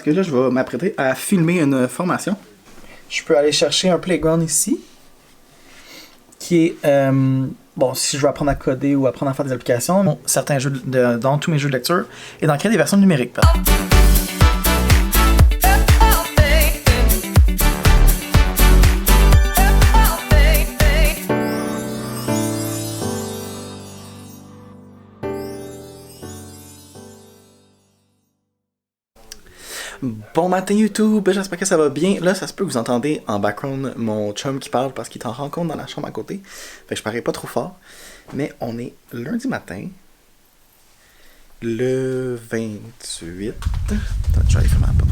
Parce que là, je vais m'apprêter à filmer une formation. Je peux aller chercher un playground ici, qui est, bon, si je veux apprendre à coder ou apprendre à faire des applications, bon, certains jeux dans tous mes jeux de lecture, et d'en créer des versions numériques. Bon matin YouTube, j'espère que ça va bien. Là, ça se peut que vous entendez en background mon chum qui parle parce qu'il est en rencontre dans la chambre à côté. Fait que je parais pas trop fort. Mais on est lundi matin, le 28. Attends, je vais aller fermer la porte.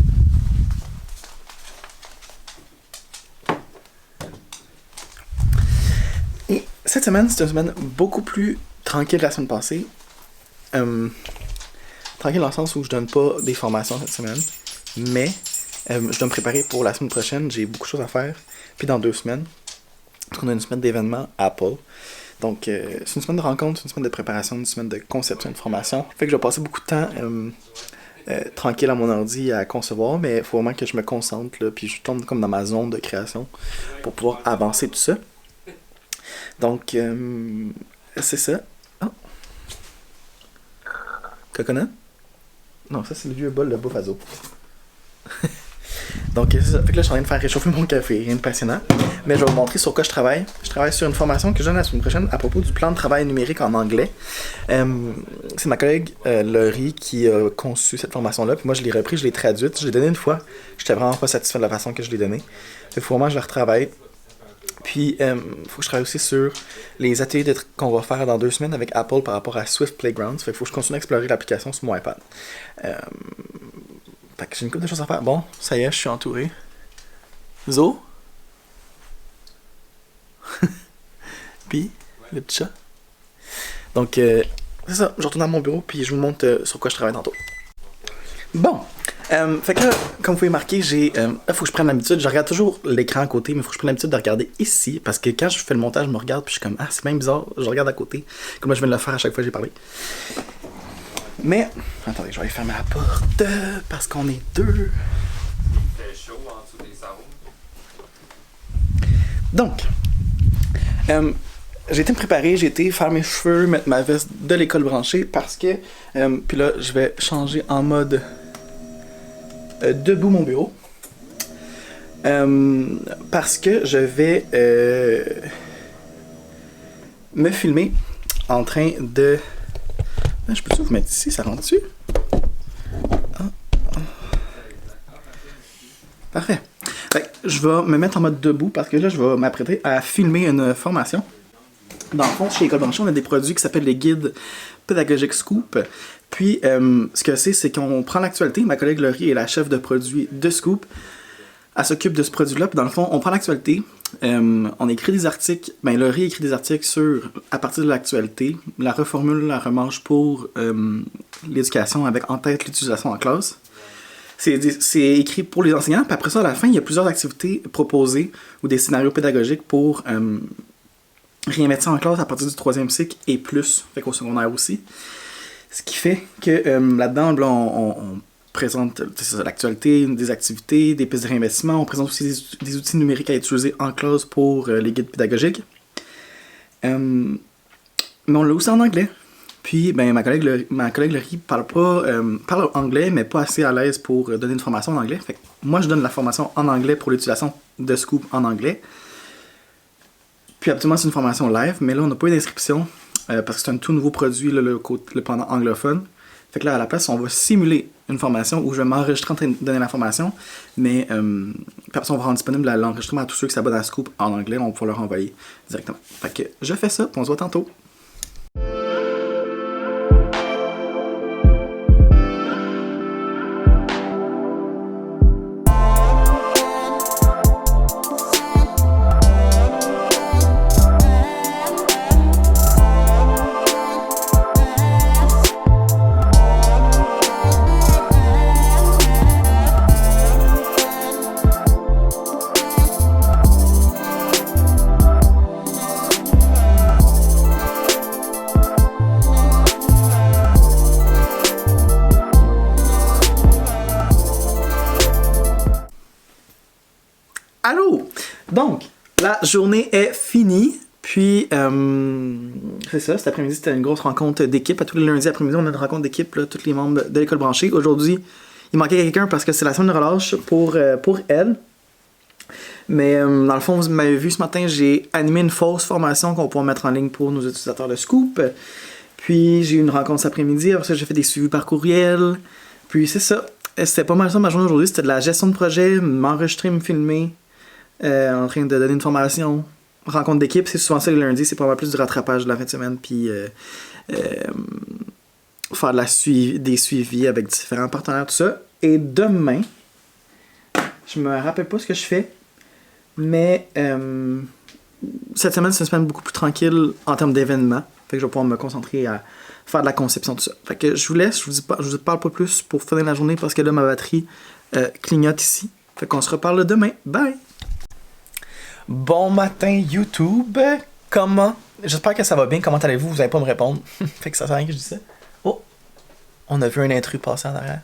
Et cette semaine, c'est une semaine beaucoup plus tranquille que la semaine passée. Tranquille dans le sens où je donne pas des formations cette semaine. Mais je dois me préparer pour la semaine prochaine. J'ai beaucoup de choses à faire. Puis dans 2 semaines, parce qu'on a une semaine d'événements Apple. Donc c'est une semaine de rencontres, une semaine de préparation, une semaine de conception de formation. Fait que je vais passer beaucoup de temps tranquille à mon ordi à concevoir. Mais il faut vraiment que je me concentre. Là, puis je tourne comme dans ma zone de création pour pouvoir avancer tout ça. Donc c'est ça. Oh. Coconut? Non, ça c'est le vieux bol de bouffe à zo. Donc c'est ça. Fait que là je suis en train de faire réchauffer mon café, rien de passionnant. Mais je vais vous montrer sur quoi je travaille. Je travaille sur une formation que je donne la semaine prochaine à propos du plan de travail numérique en anglais. C'est ma collègue Laurie qui a conçu cette formation-là. Puis moi je l'ai repris, je l'ai traduite. Je l'ai donnée une fois. J'étais vraiment pas satisfait de la façon que je l'ai donnée. Fait que faut vraiment que je la retravaille. Puis, il faut que je travaille aussi sur les ateliers qu'on va faire dans 2 semaines avec Apple par rapport à Swift Playgrounds. Fait qu'il faut que je continue à explorer l'application sur mon iPad. Fait que j'ai une couple de choses à faire. Bon, ça y est, je suis entouré. Zo? Puis, le petit chat. Donc, c'est ça. Je retourne à mon bureau, puis je vous montre sur quoi je travaille tantôt. Bon. Fait que là, comme vous pouvez marquer, là, faut que je prenne l'habitude. Je regarde toujours l'écran à côté, mais il faut que je prenne l'habitude de regarder ici. Parce que quand je fais le montage, je me regarde, puis je suis comme, ah, c'est bien bizarre, je regarde à côté. Comme là, je viens de le faire à chaque fois que j'ai parlé. Mais, attendez, je vais aller fermer la porte, parce qu'on est 2. Il fait chaud en dessous des sabons. Donc, j'ai été me préparer, j'ai été faire mes cheveux, mettre ma veste de l'école branchée, parce que, puis là, je vais changer en mode debout mon bureau. Parce que je vais me filmer en train de... Je peux vous mettre ici, ça rentre dessus? Parfait. Fait que je vais me mettre en mode debout parce que là, je vais m'apprêter à filmer une formation. Dans le fond, chez École Branchée, on a des produits qui s'appellent les guides pédagogiques Scoop. Puis, ce que c'est qu'on prend l'actualité. Ma collègue Laurie est la chef de produit de Scoop. Elle s'occupe de ce produit-là. Puis, dans le fond, on prend l'actualité. On écrit des articles. Laurie écrit des articles à partir de l'actualité. La reformule, la remanche pour l'éducation avec en tête l'utilisation en classe. C'est écrit pour les enseignants. Puis après ça, à la fin, il y a plusieurs activités proposées ou des scénarios pédagogiques pour réinvestir ça en classe à partir du 3e cycle et plus. Fait qu'au secondaire aussi. Ce qui fait que là-dedans, on présente l'actualité, des activités, des pistes de réinvestissement. On présente aussi des outils numériques à utiliser en classe pour les guides pédagogiques. Mais on l'a aussi en anglais. Puis, ma collègue Laurie parle anglais, mais pas assez à l'aise pour donner une formation en anglais. Fait que moi, je donne la formation en anglais pour l'utilisation de Scoop en anglais. Puis, absolument, c'est une formation live, mais là, on n'a pas eu d'inscription. Parce que c'est un tout nouveau produit, là, le pendant anglophone. Fait que là, à la place, on va simuler une formation où je vais m'enregistrer en train de donner la formation. Mais après, on va rendre disponible l'enregistrement à tous ceux qui s'abonnent à Scoop en anglais. On va pouvoir leur envoyer directement. Fait que je fais ça, puis on se voit tantôt. Allô! Donc, la journée est finie. Puis, c'est ça, cet après-midi, c'était une grosse rencontre d'équipe. À tous les lundis après-midi, on a une rencontre d'équipe, là, tous les membres de l'école branchée. Aujourd'hui, il manquait quelqu'un parce que c'est la semaine de relâche pour elle. Mais dans le fond, vous m'avez vu ce matin, j'ai animé une fausse formation qu'on pourra mettre en ligne pour nos utilisateurs de Scoop. Puis, j'ai eu une rencontre cet après-midi. Après ça, j'ai fait des suivis par courriel. Puis, c'est ça. C'était pas mal ça ma journée aujourd'hui. C'était de la gestion de projet, m'enregistrer, me filmer, en train de donner une formation. Rencontre d'équipe, c'est souvent ça les lundis, c'est probablement plus du rattrapage de la fin de semaine, puis faire des suivis avec différents partenaires, tout ça. Et demain, je me rappelle pas ce que je fais, mais cette semaine, c'est une semaine beaucoup plus tranquille en termes d'événements. Fait que je vais pouvoir me concentrer à faire de la conception, tout ça. Fait que je vous laisse, je vous parle pas plus pour finir la journée parce que là, ma batterie clignote ici. Fait qu'on se reparle demain. Bye! Bon matin YouTube, comment? J'espère que ça va bien, comment allez-vous? Vous allez pas me répondre. Fait que ça sert à rien que je dis ça. Oh! On a vu un intrus passer en arrière.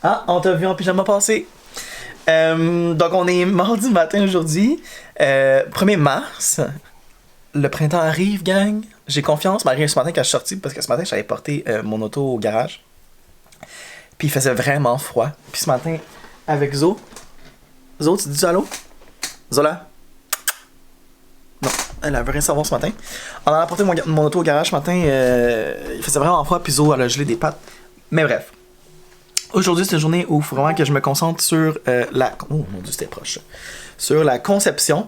Ah, on t'a vu en pyjama passer. Donc on est mardi matin aujourd'hui. 1er mars. Le printemps arrive, gang. J'ai confiance, malgré ce matin quand je suis sorti, parce que ce matin j'avais porté mon auto au garage. Puis il faisait vraiment froid. Puis ce matin, avec Zo, tu dis allô? Zola? Non, elle avait rien savoir ce matin. On a apporté mon auto au garage ce matin. Il faisait vraiment froid, puis Zo, elle a gelé des pattes. Mais bref. Aujourd'hui, c'est une journée où il faut vraiment que je me concentre sur Oh mon Dieu, c'était proche. Sur la conception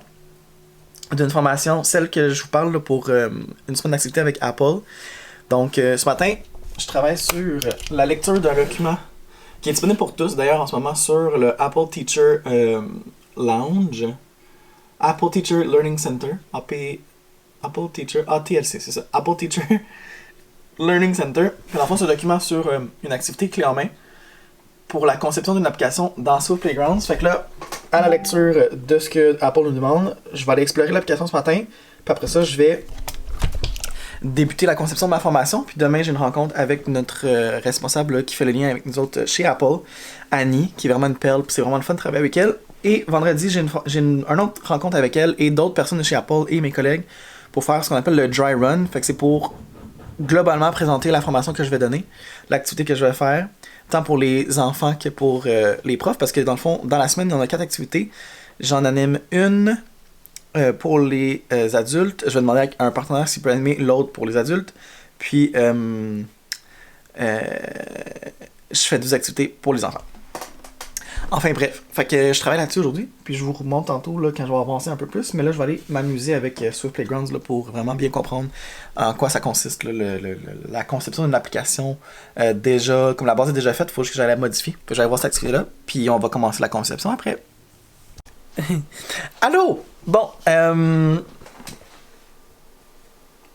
d'une formation, celle que je vous parle là, pour une semaine d'activité avec Apple. Donc, ce matin, je travaille sur la lecture d'un document qui est disponible pour tous, d'ailleurs, en ce moment, sur le Apple Teacher Lounge. Apple Teacher Learning Center. Apple Teacher... ATLC, c'est ça. Apple Teacher Learning Center. Dans le fond, c'est un document sur une activité clé en main pour la conception d'une application dans Swift Playgrounds. Fait que là, à la lecture de ce que Apple nous demande, je vais aller explorer l'application ce matin. Puis après ça, je vais débuter la conception de ma formation. Puis demain, j'ai une rencontre avec notre responsable là, qui fait le lien avec nous autres chez Apple, Annie, qui est vraiment une perle. Puis c'est vraiment le fun de travailler avec elle. Et vendredi, j'ai une autre rencontre avec elle et d'autres personnes de chez Apple et mes collègues pour faire ce qu'on appelle le dry run. Fait que c'est pour globalement présenter la formation que je vais donner, l'activité que je vais faire, tant pour les enfants que pour les profs. Parce que dans le fond, dans la semaine, il y en a 4 activités. J'en anime une pour les adultes. Je vais demander à un partenaire s'il peut animer l'autre pour les adultes. Puis, je fais 2 activités pour les enfants. Enfin bref, fait que je travaille là-dessus aujourd'hui, puis je vous remonte tantôt là, quand je vais avancer un peu plus, mais là je vais aller m'amuser avec Swift Playgrounds là, pour vraiment bien comprendre en quoi ça consiste, là, la conception d'une application. Déjà, comme la base est déjà faite, il faut juste que j'aille la modifier, puis j'aille voir cette activité-là, puis on va commencer la conception après. Allô? Bon,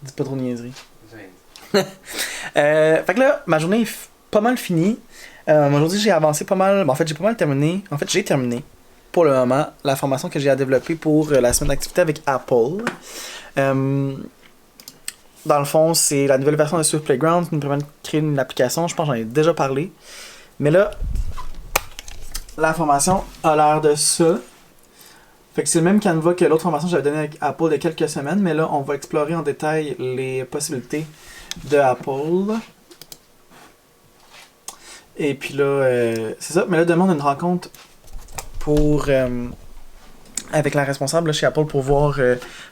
dis pas trop de niaiseries. Fait que là, ma journée est pas mal finie. Aujourd'hui, j'ai avancé pas mal. En fait, j'ai pas mal terminé. En fait, j'ai terminé pour le moment la formation que j'ai à développer pour la semaine d'activité avec Apple. Dans le fond, c'est la nouvelle version de Swift Playground qui nous permet de créer une application. Je pense que j'en ai déjà parlé. Mais là, la formation a l'air de ça. Fait que c'est le même canevas que l'autre formation que j'avais donnée avec Apple il y a quelques semaines. Mais là, on va explorer en détail les possibilités de Apple. Et puis là, c'est ça. Mais là, demain, on a une rencontre pour avec la responsable là, chez Apple pour voir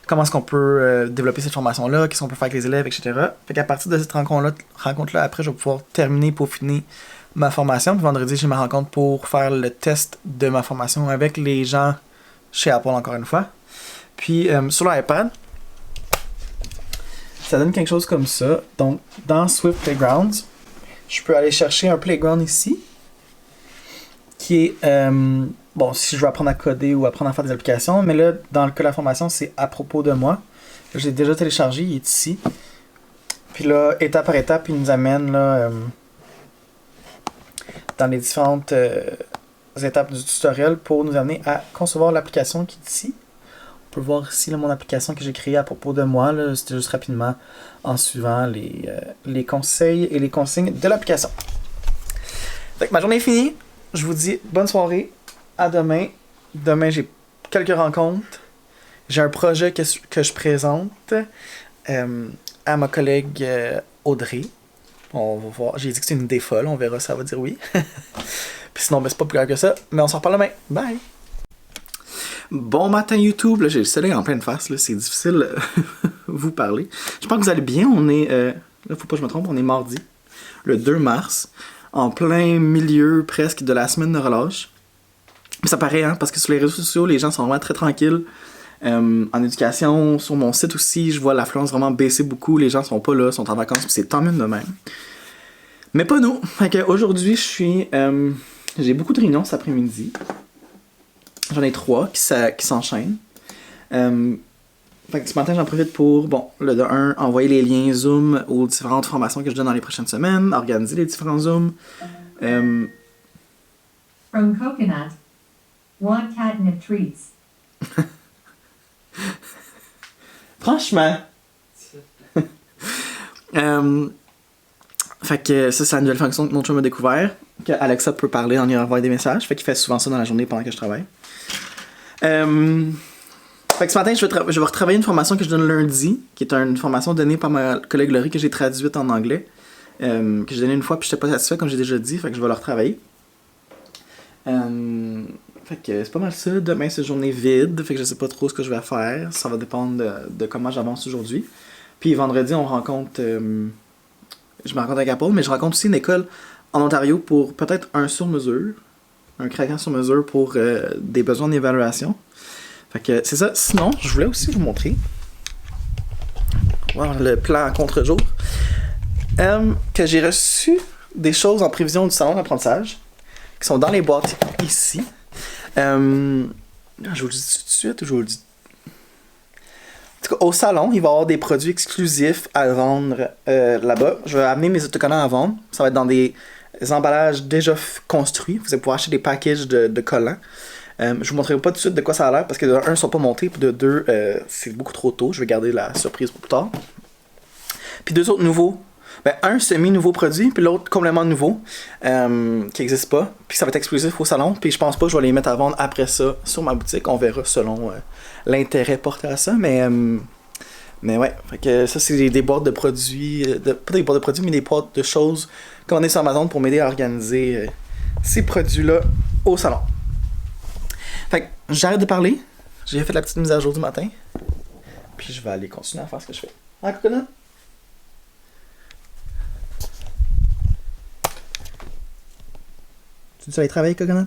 comment est-ce qu'on peut développer cette formation-là, qu'est-ce qu'on peut faire avec les élèves, etc. Fait qu'à partir de cette rencontre-là, après, je vais pouvoir peaufiner ma formation. Puis vendredi, j'ai ma rencontre pour faire le test de ma formation avec les gens chez Apple, encore une fois. Puis sur l'iPad, ça donne quelque chose comme ça. Donc, dans Swift Playgrounds, je peux aller chercher un playground ici, qui est, bon, si je veux apprendre à coder ou apprendre à faire des applications, mais là, dans le cas de la formation, c'est à propos de moi. Je l'ai déjà téléchargé, il est ici. Puis là, étape par étape, il nous amène là, dans les différentes étapes du tutoriel pour nous amener à concevoir l'application qui est ici. On peut voir ici là, mon application que j'ai créée à propos de moi. C'était juste rapidement en suivant les conseils et les consignes de l'application. Fait que ma journée est finie. Je vous dis bonne soirée. à demain. Demain, j'ai quelques rencontres. J'ai un projet que je présente à ma collègue Audrey. On va voir. J'ai dit que c'est une idée folle. On verra si elle va dire oui. Puis sinon, ben, c'est pas plus clair que ça. Mais on s'en reparle demain. Bye! Bon matin YouTube. Là, j'ai le soleil en pleine face. Là. C'est difficile vous parler. J'espère que vous allez bien. On est... là, faut pas que je me trompe. On est mardi. Le 2 mars. En plein milieu presque de la semaine de relâche. Mais ça paraît, hein, parce que sur les réseaux sociaux, les gens sont vraiment très tranquilles. En éducation, sur mon site aussi, je vois l'affluence vraiment baisser beaucoup. Les gens sont pas là, sont en vacances, c'est tant mieux de même. Mais pas nous. Fait qu'aujourd'hui, j'ai beaucoup de réunions cet après-midi. J'en ai 3 qui s'enchaînent. Fait que ce matin, j'en profite pour, de 1, envoyer les liens Zoom aux différentes formations que je donne dans les prochaines semaines, organiser les différents Zooms. From Coconut. Want catnip treats. Franchement. Fait que ça, c'est la nouvelle fonction que mon chum a découvert. Que Alexa peut parler en lui envoyant des messages. Fait qu'il fait souvent ça dans la journée pendant que je travaille. Fait que ce matin, je vais retravailler une formation que je donne lundi, qui est une formation donnée par ma collègue Laurie que j'ai traduite en anglais. Que j'ai donnée une fois puis j'étais pas satisfait comme j'ai déjà dit. Fait que je vais le retravailler. Fait que c'est pas mal ça. Demain, c'est journée vide. Fait que je sais pas trop ce que je vais faire. Ça va dépendre de comment j'avance aujourd'hui. Puis vendredi, on rencontre... je me rencontre avec Apple, mais je rencontre aussi une école en Ontario pour peut-être un sur-mesure. Un craquant sur mesure pour des besoins d'évaluation. Fait que c'est ça. Sinon, je voulais aussi vous montrer. Voir le plan à contre-jour. Que j'ai reçu des choses en prévision du salon d'apprentissage. Qui sont dans les boîtes ici. Je vous le dis tout de suite ou je vous le dis. En tout cas, au salon, il va y avoir des produits exclusifs à vendre là-bas. Je vais amener mes autocollants à vendre. Ça va être dans des emballages déjà construits. Vous allez pouvoir acheter des packages de collants. Je vous montrerai pas tout de suite de quoi ça a l'air parce que de 1, ils ne sont pas montés. Puis de 2, c'est beaucoup trop tôt. Je vais garder la surprise pour plus tard. Puis 2 autres nouveaux. Un semi-nouveau produit, puis l'autre complètement nouveau, qui n'existe pas. Puis ça va être exclusif au salon, puis je pense pas que je vais les mettre à vendre après ça sur ma boutique. On verra selon l'intérêt porté à ça, mais ouais. Fait que ça, c'est des boîtes de produits, pas des boîtes de produits, mais des boîtes de choses commandées sur Amazon pour m'aider à organiser ces produits-là au salon. Fait que j'arrête de parler. J'ai fait la petite mise à jour du matin. Puis je vais aller continuer à faire ce que je fais. Ah, Coconut? Tu vas aller travailler, Coconut?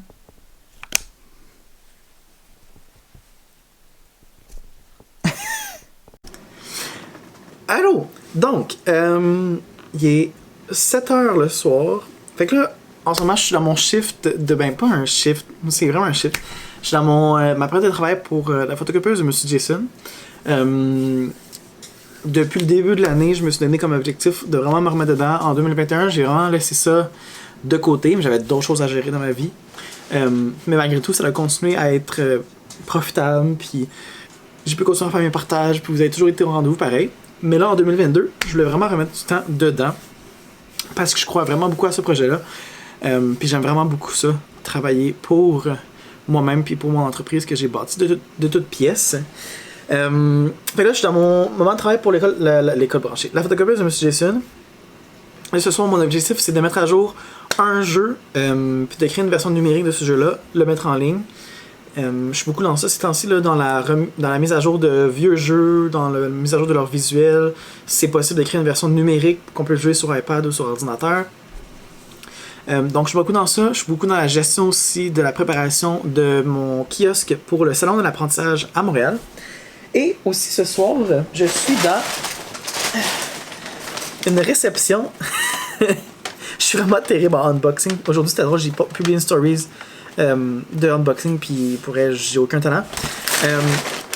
Allô? Donc, il est 7h le soir. Fait que là, en ce moment, je suis dans mon shift de... pas un shift, c'est vraiment un shift. Je suis dans ma période de travail pour la photocopieuse de M. Jason. Depuis le début de l'année, je me suis donné comme objectif de vraiment me remettre dedans. En 2021, j'ai vraiment laissé ça de côté, mais j'avais d'autres choses à gérer dans ma vie. Mais malgré tout, ça a continué à être profitable, puis j'ai pu continuer à faire mes partages, puis vous avez toujours été au rendez-vous pareil. Mais là, en 2022, je voulais vraiment remettre du temps dedans, parce que je crois vraiment beaucoup à ce projet-là. Puis j'aime vraiment beaucoup ça, travailler pour moi-même, puis pour mon entreprise que j'ai bâtie de toutes pièces. Fait que là, je suis dans mon moment de travail pour l'école branchée. La photocopieuse de M. Jason. Et ce soir, mon objectif, c'est de mettre à jour un jeu, puis de créer une version numérique de ce jeu-là, le mettre en ligne. Je suis beaucoup dans ça ces temps-ci, là, dans la mise à jour de vieux jeux, dans la mise à jour de leur visuel. C'est possible de créer une version numérique qu'on peut jouer sur iPad ou sur ordinateur. Donc je suis beaucoup dans ça. Je suis beaucoup dans la gestion aussi de la préparation de mon kiosque pour le salon de l'apprentissage à Montréal. Et aussi ce soir, je suis dans une réception. Je suis vraiment terrible en unboxing. Aujourd'hui, c'était drôle, j'ai publié une stories de unboxing, puis pour elle, j'ai aucun talent.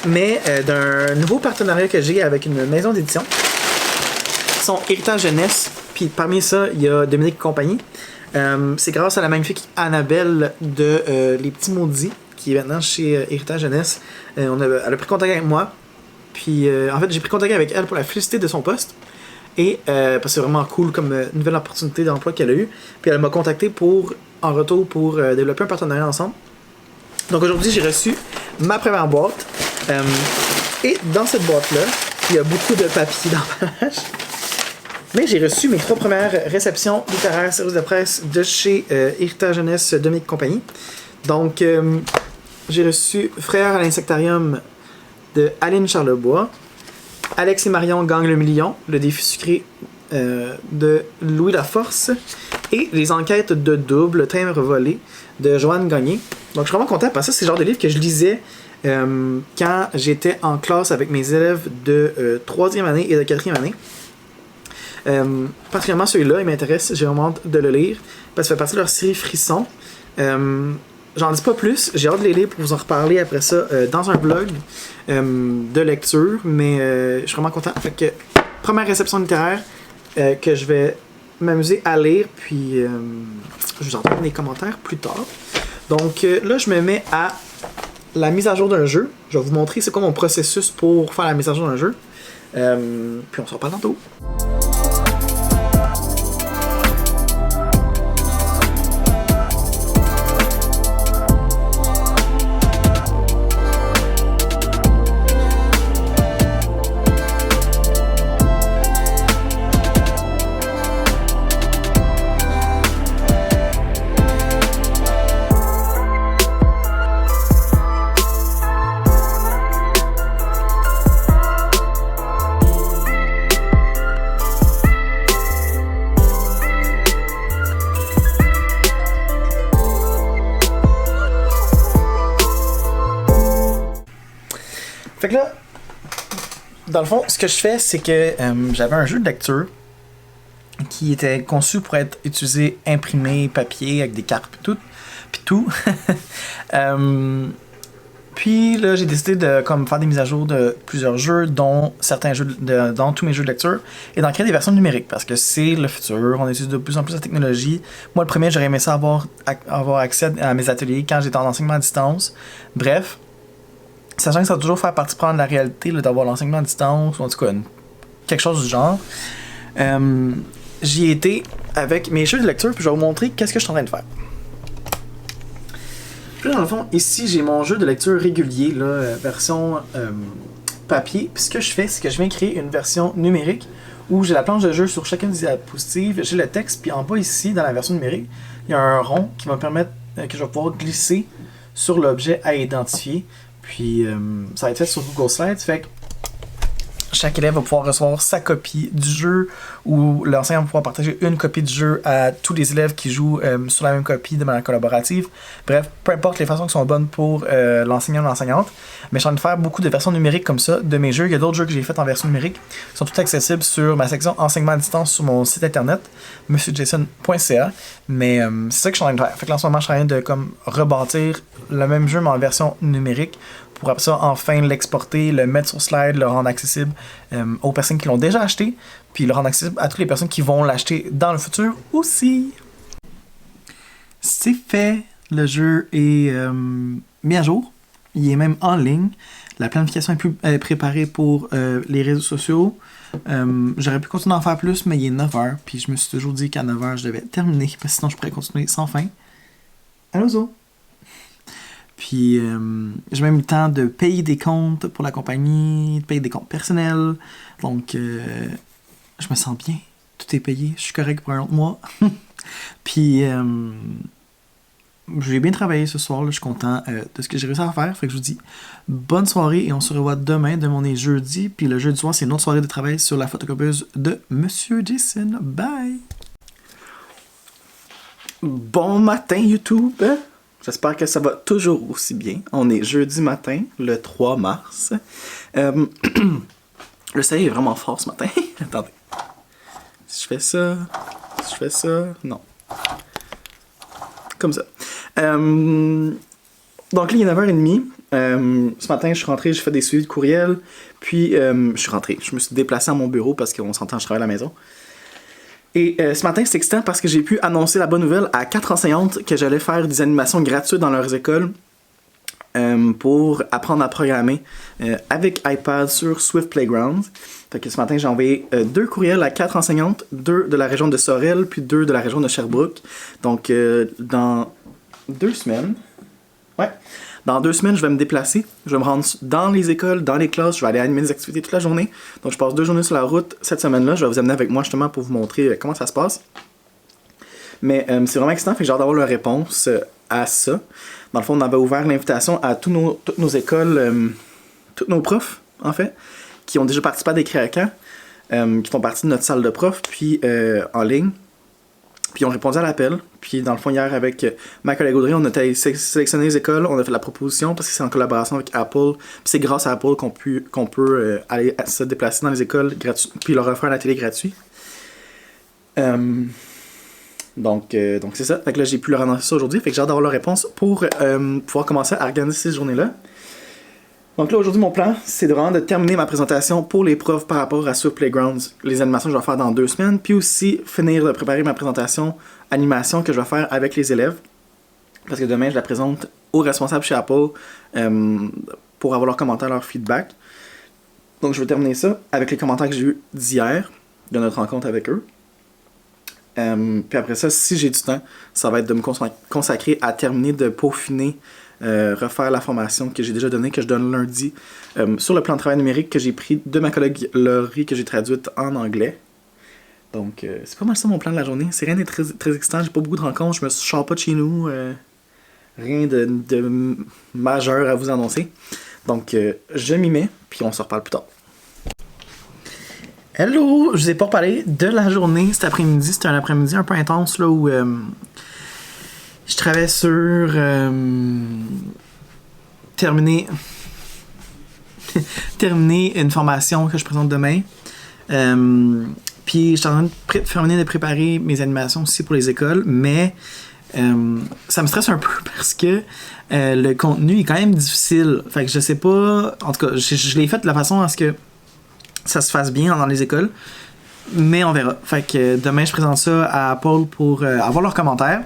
Mais d'un nouveau partenariat que j'ai avec une maison d'édition. Son Héritage Jeunesse, puis parmi ça, il y a Dominique et compagnie. C'est grâce à la magnifique Annabelle de Les Petits Maudits, qui est maintenant chez Héritage Jeunesse. Elle a pris contact avec moi. Puis en fait, j'ai pris contact avec elle pour la féliciter de son poste. Et parce que c'est vraiment cool comme nouvelle opportunité d'emploi qu'elle a eue. Puis elle m'a contacté en retour pour développer un partenariat ensemble. Donc aujourd'hui, j'ai reçu ma première boîte. Et dans cette boîte-là, il y a beaucoup de papier d'emballage. Mais j'ai reçu mes 3 premières réceptions littéraires service de presse de chez Héritage Jeunesse Dominique Compagnie. Donc, j'ai reçu Frères à l'insectarium de Aline Charlebois, Alex et Marion gagnent le million, le défi sucré de Louis Laforce, et les enquêtes de double, timbre volé, de Joanne Gagné. Donc, je suis vraiment content parce que c'est le genre de livre que je lisais quand j'étais en classe avec mes élèves de 3e année et de 4e année. Particulièrement celui-là, il m'intéresse, j'ai vraiment hâte de le lire, parce que ça fait partie de leur série Frisson. J'en dis pas plus, j'ai hâte de les lire pour vous en reparler après ça dans un vlog de lecture, mais je suis vraiment content. Fait que, première réception littéraire que je vais m'amuser à lire, puis je vous en donne des commentaires plus tard. Donc là, je me mets à la mise à jour d'un jeu. Je vais vous montrer c'est quoi mon processus pour faire la mise à jour d'un jeu. Puis on se reparle tantôt. Fait que là, dans le fond, ce que je fais, c'est que j'avais un jeu de lecture qui était conçu pour être utilisé imprimé, papier, avec des cartes puis tout. Puis là, j'ai décidé de faire des mises à jour de plusieurs jeux, dont certains jeux, dans tous mes jeux de lecture, et d'en créer des versions numériques, parce que c'est le futur, on utilise de plus en plus la technologie. Moi, le premier, j'aurais aimé ça avoir accès à mes ateliers quand j'étais en enseignement à distance. Bref. Sachant que ça va toujours faire partie prendre de la réalité là, d'avoir l'enseignement à distance, ou en tout cas quelque chose du genre. J'y ai été avec mes jeux de lecture, puis je vais vous montrer qu'est-ce que je suis en train de faire. Puis là, dans le fond, ici, j'ai mon jeu de lecture régulier, là, version papier. Puis ce que je fais, c'est que je viens créer une version numérique où j'ai la planche de jeu sur chacune des diapositives, j'ai le texte, puis en bas ici, dans la version numérique, il y a un rond qui va me permettre que je vais pouvoir glisser sur l'objet à identifier. Puis ça va être fait sur Google Slides, fait que chaque élève va pouvoir recevoir sa copie du jeu, ou l'enseignant va pouvoir partager une copie du jeu à tous les élèves qui jouent sur la même copie de manière collaborative. Bref, peu importe les façons qui sont bonnes pour l'enseignant ou l'enseignante. Mais je suis en train de faire beaucoup de versions numériques comme ça de mes jeux. Il y a d'autres jeux que j'ai faits en version numérique qui sont tous accessibles sur ma section enseignement à distance sur mon site internet, monsieurjason.ca. Mais c'est ça que je suis en train de faire. Fait que là, en ce moment, je suis en train de rebâtir le même jeu mais en version numérique, pour après ça enfin l'exporter, le mettre sur slide, le rendre accessible aux personnes qui l'ont déjà acheté, puis le rendre accessible à toutes les personnes qui vont l'acheter dans le futur aussi. C'est fait, le jeu est mis à jour, il est même en ligne, la planification est préparée pour les réseaux sociaux. J'aurais pu continuer à en faire plus, mais il est 9h, puis je me suis toujours dit qu'à 9h je devais terminer, parce que sinon je pourrais continuer sans fin. Allô Zo! Puis j'ai même eu le temps de payer des comptes pour la compagnie, de payer des comptes personnels. Donc je me sens bien. Tout est payé. Je suis correct pour un autre mois. Puis j'ai bien travaillé ce soir. Là. Je suis content de ce que j'ai réussi à faire. Fait que je vous dis bonne soirée et on se revoit demain. Demain on est jeudi. Puis le jeudi soir c'est une autre soirée de travail sur la photocopieuse de Monsieur Jason. Bye! Bon matin YouTube! J'espère que ça va toujours aussi bien. On est jeudi matin, le 3 mars. Le soleil est vraiment fort ce matin. Attendez. Si je fais ça, non. Comme ça. Donc là, il est 9h30. Ce matin, je suis rentré, j'ai fait des suivis de courriel. Puis, je suis rentré. Je me suis déplacé à mon bureau parce qu'on s'entend, je travaille à la maison. Et ce matin, c'est excitant parce que j'ai pu annoncer la bonne nouvelle à 4 enseignantes que j'allais faire des animations gratuites dans leurs écoles pour apprendre à programmer avec iPad sur Swift Playground. Fait que ce matin, j'ai envoyé 2 courriels à 4 enseignantes, 2 de la région de Sorel, puis 2 de la région de Sherbrooke. Donc, dans 2 semaines... Ouais. Dans 2 semaines, je vais me déplacer. Je vais me rendre dans les écoles, dans les classes. Je vais aller animer des activités toute la journée. Donc, je passe 2 journées sur la route cette semaine-là. Je vais vous amener avec moi justement pour vous montrer comment ça se passe. Mais c'est vraiment excitant. Fait que j'ai hâte d'avoir leur réponse à ça. Dans le fond, on avait ouvert l'invitation à toutes nos écoles, tous nos profs, en fait, qui ont déjà participé à des créacans, qui font partie de notre salle de profs, puis en ligne. Puis on répondit à l'appel. Puis dans le fond, hier, avec ma collègue Audrey, on a sélectionné les écoles, on a fait la proposition parce que c'est en collaboration avec Apple. Puis c'est grâce à Apple qu'on peut aller se déplacer dans les écoles puis leur offrir un atelier gratuit. Donc c'est ça. Fait que là, j'ai pu leur annoncer ça aujourd'hui. Fait que j'ai hâte d'avoir leur réponse pour pouvoir commencer à organiser ces journées-là. Donc là, aujourd'hui, mon plan, c'est vraiment de terminer ma présentation pour les profs par rapport à Swift Playgrounds, les animations que je vais faire dans 2 semaines, puis aussi finir de préparer ma présentation animation que je vais faire avec les élèves, parce que demain, je la présente aux responsables chez Apple pour avoir leurs commentaires, leur feedback. Donc, je vais terminer ça avec les commentaires que j'ai eus d'hier, de notre rencontre avec eux. Puis après ça, si j'ai du temps, ça va être de me consacrer à terminer de peaufiner refaire la formation que j'ai déjà donnée, que je donne lundi, sur le plan de travail numérique que j'ai pris de ma collègue Laurie, que j'ai traduite en anglais. Donc, c'est pas mal ça mon plan de la journée. C'est rien de très, très excitant, j'ai pas beaucoup de rencontres, je me sors pas de chez nous, rien de majeur à vous annoncer. Donc, je m'y mets, puis on se reparle plus tard. Hello! Je vous ai pas parlé de la journée cet après-midi. C'était un après-midi un peu intense là où je travaillais sur terminer une formation que je présente demain. Puis je suis en train de préparer mes animations aussi pour les écoles, mais ça me stresse un peu parce que le contenu est quand même difficile. Fait que je sais pas. En tout cas, je l'ai fait de la façon à ce que ça se fasse bien dans les écoles. Mais on verra. Fait que demain, je présente ça à Apple pour avoir leurs commentaires.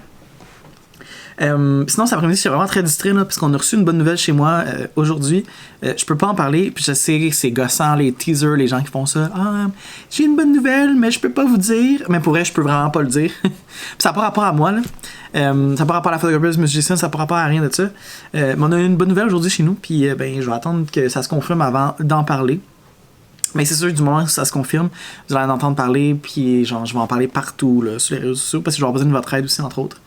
Sinon, cet après-midi, je suis vraiment très distrait là, parce qu'on a reçu une bonne nouvelle chez moi aujourd'hui. Je peux pas en parler, puis je sais que c'est gossant, les teasers, les gens qui font ça. Ah, j'ai une bonne nouvelle, mais je peux pas vous dire. Mais pour vrai, je peux vraiment pas le dire. Puis ça n'a pas rapport à moi, là. Ça n'a pas rapport à la photographeuse, M. Jason, ça n'a pas rapport à rien de ça. Mais on a eu une bonne nouvelle aujourd'hui chez nous, puis ben, je vais attendre que ça se confirme avant d'en parler. Mais c'est sûr, du moment où ça se confirme, vous allez en entendre parler, puis genre, je vais en parler partout là, sur les réseaux sociaux, parce que je vais avoir besoin de votre aide aussi, entre autres.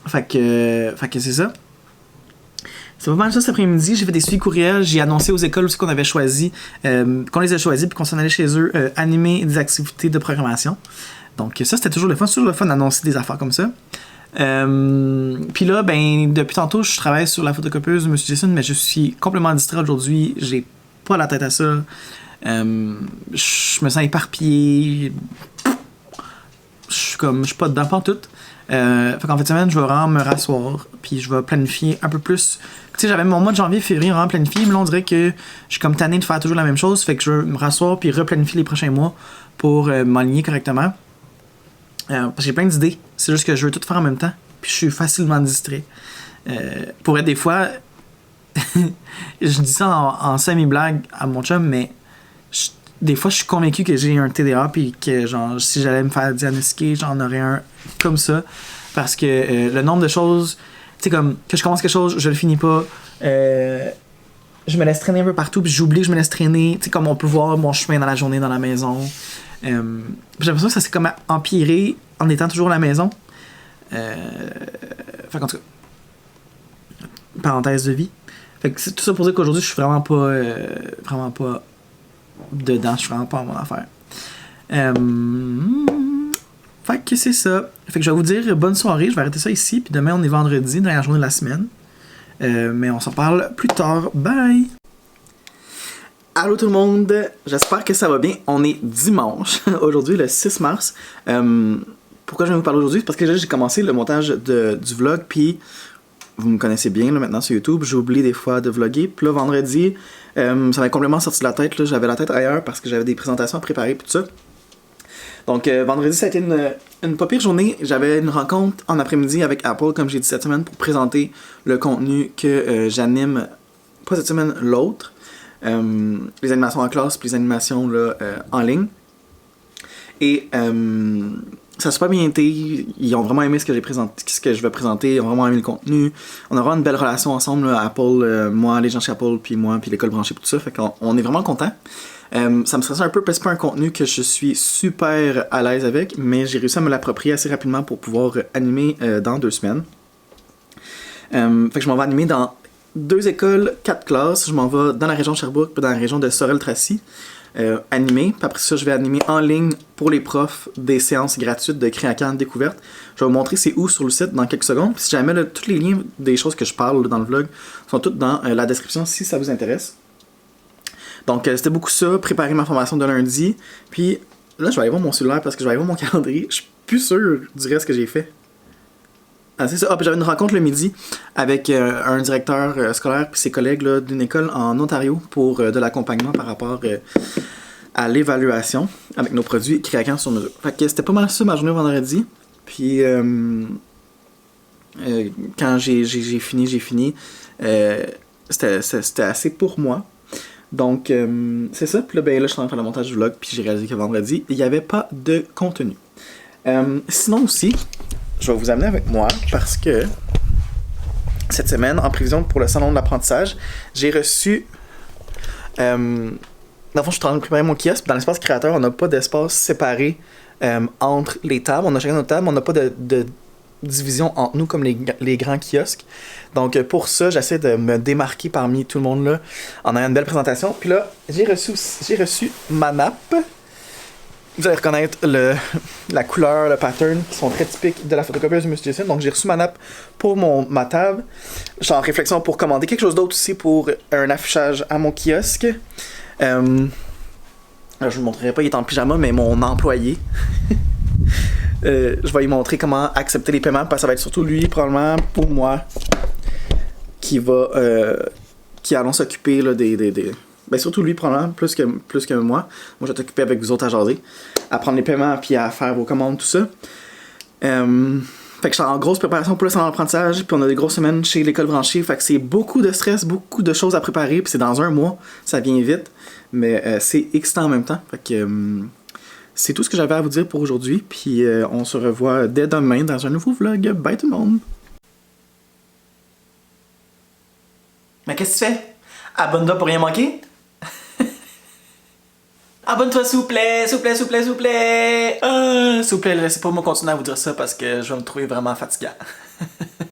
Fait que c'est ça. C'est pas mal ça cet après-midi. J'ai fait des suivis courriels. J'ai annoncé aux écoles aussi qu'on avait choisi, qu'on les a choisis, puis qu'on s'en allait chez eux animer des activités de programmation. Donc ça, c'était toujours le fun. C'est toujours le fun d'annoncer des affaires comme ça. Puis là, ben, depuis tantôt, je travaille sur la photocopieuse de M. Jason, mais je suis complètement distrait aujourd'hui. J'ai pas la tête à ça. Je me sens éparpillé. Je suis pas dedans, pas en tout. Fait qu'en fin de semaine, je vais vraiment me rasseoir, puis je vais planifier un peu plus. Tu sais, j'avais mon mois de janvier, février vraiment planifié, mais là, on dirait que je suis comme tanné de faire toujours la même chose, fait que je vais me rasseoir puis replanifier les prochains mois pour m'aligner correctement. Parce que j'ai plein d'idées, c'est juste que je veux tout faire en même temps, puis je suis facilement distrait. Pour être des fois, je dis ça en semi-blague à mon chum, mais des fois, je suis convaincu que j'ai un TDA puis que genre si j'allais me faire diagnostiquer, j'en aurais un comme ça. Parce que le nombre de choses, tu sais, comme que je commence quelque chose, je le finis pas. Je me laisse traîner un peu partout, puis j'oublie que je me laisse traîner. Tu sais, comme on peut voir mon chemin dans la journée, dans la maison. J'ai l'impression que ça s'est comme empiré en étant toujours à la maison. Fait qu'en tout cas, parenthèse de vie. Fait que c'est tout ça pour dire qu'aujourd'hui, je suis vraiment pas dedans, je suis vraiment pas à mon affaire. Fait que c'est ça. Fait que je vais vous dire bonne soirée, je vais arrêter ça ici, puis demain on est vendredi, dernière journée de la semaine. Mais on s'en parle plus tard. Bye! Allô tout le monde, j'espère que ça va bien. On est dimanche, aujourd'hui le 6 mars. Pourquoi je vais vous parler aujourd'hui? C'est parce que là, j'ai commencé le montage du vlog, puis vous me connaissez bien là, maintenant sur YouTube, j'oublie des fois de vlogger. Puis là, vendredi, ça m'avait complètement sorti de la tête. Là. J'avais la tête ailleurs parce que j'avais des présentations à préparer et tout ça. Donc, vendredi, ça a été une pas pire journée. J'avais une rencontre en après-midi avec Apple, comme j'ai dit cette semaine, pour présenter le contenu que j'anime, pas cette semaine, l'autre. Les animations en classe puis les animations là, en ligne. Et ça a super bien été. Ils ont vraiment aimé ce que je vais présenter. Ils ont vraiment aimé le contenu. On a vraiment une belle relation ensemble, là, Apple, moi, les gens chez Apple, puis moi, puis l'école branchée, tout ça. Fait qu'on est vraiment contents. Ça me stresse un peu parce que c'est pas un contenu que je suis super à l'aise avec, mais j'ai réussi à me l'approprier assez rapidement pour pouvoir animer dans 2 semaines. Fait que je m'en vais animer dans 2 écoles, 4 classes. Je m'en vais dans la région de Sherbrooke, puis dans la région de Sorel-Tracy. Animer, puis après ça je vais animer en ligne pour les profs des séances gratuites de Créacan découverte. Je vais vous montrer c'est où sur le site dans quelques secondes. Puis si jamais là, tous les liens des choses que je parle là, dans le vlog sont tous dans la description si ça vous intéresse. Donc c'était beaucoup ça, préparer ma formation de lundi. Puis là je vais aller voir mon cellulaire parce que je vais aller voir mon calendrier. Je suis plus sûr du reste que j'ai fait. Ah, c'est ça. Ah, puis j'avais une rencontre le midi avec un directeur scolaire et ses collègues là, d'une école en Ontario pour de l'accompagnement par rapport à l'évaluation avec nos produits Créacan sur mesure. Fait que c'était pas mal ça ma journée vendredi. Puis quand j'ai fini. C'était assez pour moi. Donc c'est ça. Puis là, ben, là je suis en train de faire le montage du vlog. Puis j'ai réalisé que vendredi, il n'y avait pas de contenu. Sinon aussi, je vais vous amener avec moi parce que cette semaine, en prévision pour le salon de l'apprentissage, j'ai reçu... dans le fond, je suis en train de préparer mon kiosque. Dans l'espace créateur, on n'a pas d'espace séparé entre les tables. On a chacun notre table, on n'a pas de division entre nous comme les grands kiosques. Donc pour ça, j'essaie de me démarquer parmi tout le monde là en ayant une belle présentation. Puis là, j'ai reçu ma nappe. Vous allez reconnaître la couleur, le pattern qui sont très typiques de la photocopieuse de M. Jason. Donc j'ai reçu ma nappe pour ma table. Je suis en réflexion pour commander quelque chose d'autre aussi pour un affichage à mon kiosque. Alors, je vous montrerai pas, il est en pyjama, mais mon employé. Je vais lui montrer comment accepter les paiements parce que ça va être surtout lui, probablement, pour moi, qui allons s'occuper là, ben surtout lui, probablement, plus que moi. Moi, je vais t'occuper avec vous autres à jaser, à prendre les paiements puis à faire vos commandes, tout ça. Fait que je suis en grosse préparation pour le salon d'apprentissage, puis on a des grosses semaines chez l'école branchée, fait que c'est beaucoup de stress, beaucoup de choses à préparer, puis c'est dans 1 mois, ça vient vite, mais c'est excitant en même temps. Fait que c'est tout ce que j'avais à vous dire pour aujourd'hui, puis on se revoit dès demain dans un nouveau vlog. Bye tout le monde! Mais qu'est-ce que tu fais? Abonne-toi pour rien manquer? Abonne-toi s'il vous plaît, s'il vous plaît, s'il vous plaît, s'il vous plaît! S'il vous plaît, laissez pas moi continuer à vous dire ça parce que je vais me trouver vraiment fatigant.